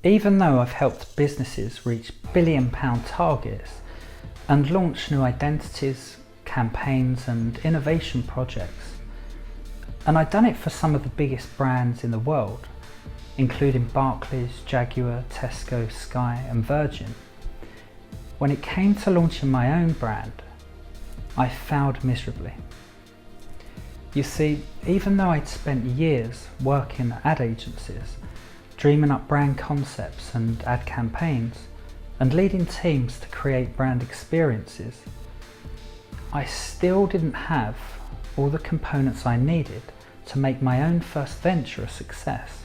Even though I've helped businesses reach billion-pound targets and launch new identities, campaigns and innovation projects, and I've done it for some of the biggest brands in the world, including Barclays, Jaguar, Tesco, Sky and Virgin, when it came to launching my own brand, I failed miserably. You see, even though I'd spent years working at ad agencies, dreaming up brand concepts and ad campaigns, and leading teams to create brand experiences, I still didn't have all the components I needed to make my own first venture a success.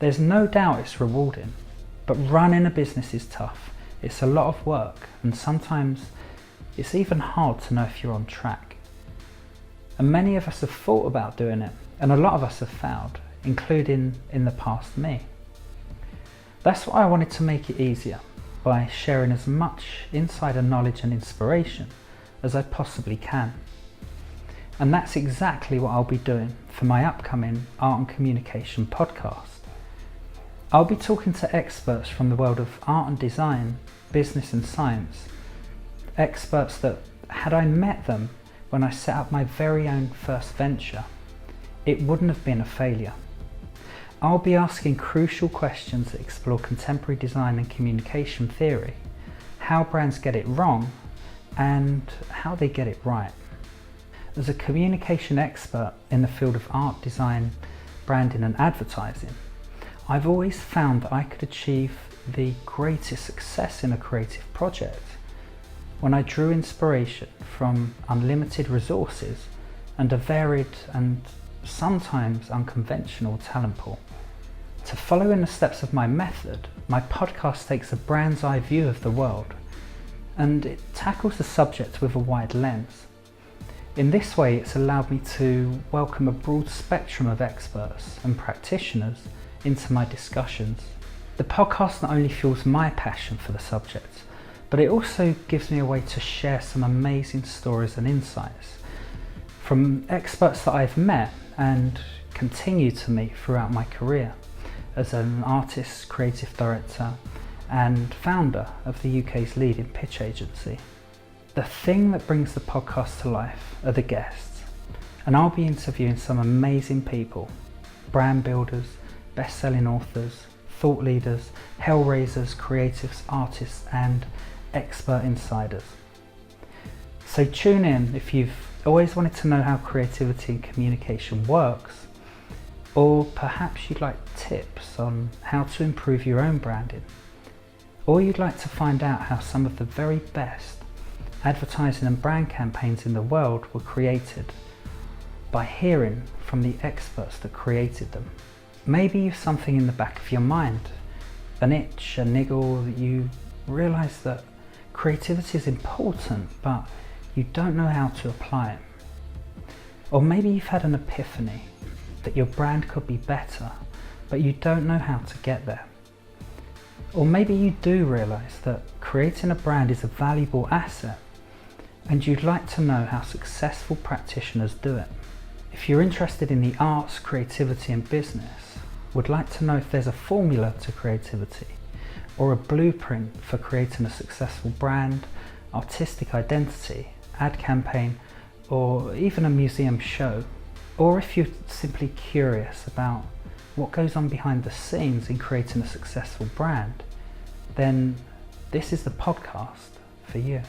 There's no doubt it's rewarding, but running a business is tough. It's a lot of work, and sometimes it's even hard to know if you're on track. And many of us have thought about doing it, and a lot of us have failed, including in the past me. That's why I wanted to make it easier by sharing as much insider knowledge and inspiration as I possibly can. And that's exactly what I'll be doing for my upcoming Art and Communication podcast. I'll be talking to experts from the world of art and design, business and science, experts that, had I met them when I set up my very own first venture, it wouldn't have been a failure. I'll be asking crucial questions that explore contemporary design and communication theory, how brands get it wrong, and how they get it right. As a communication expert in the field of art, design, branding and advertising, I've always found that I could achieve the greatest success in a creative project when I drew inspiration from unlimited resources and a varied and sometimes unconventional talent pool. To follow in the steps of my method, my podcast takes a brand's eye view of the world, and it tackles the subject with a wide lens. In this way, it's allowed me to welcome a broad spectrum of experts and practitioners into my discussions. The podcast not only fuels my passion for the subject, but it also gives me a way to share some amazing stories and insights from experts that I've met and continue to meet throughout my career as an artist, creative director and founder of the UK's leading pitch agency. The thing that brings the podcast to life are the guests, and I'll be interviewing some amazing people, brand builders, best-selling authors, thought leaders, hellraisers, creatives, artists and expert insiders. So tune in if you've always wanted to know how creativity and communication works, or perhaps you'd like tips on how to improve your own branding, or you'd like to find out how some of the very best advertising and brand campaigns in the world were created by hearing from the experts that created them. Maybe you've something in the back of your mind, an itch, a niggle, that you realise that creativity is important but you don't know how to apply it. Or maybe you've had an epiphany that your brand could be better but you don't know how to get there. Or maybe you do realise that creating a brand is a valuable asset and you'd like to know how successful practitioners do it. If you're interested in the arts, creativity and business, would like to know if there's a formula to creativity or a blueprint for creating a successful brand, artistic identity, ad campaign, or even a museum show, or if you're simply curious about what goes on behind the scenes in creating a successful brand, then this is the podcast for you.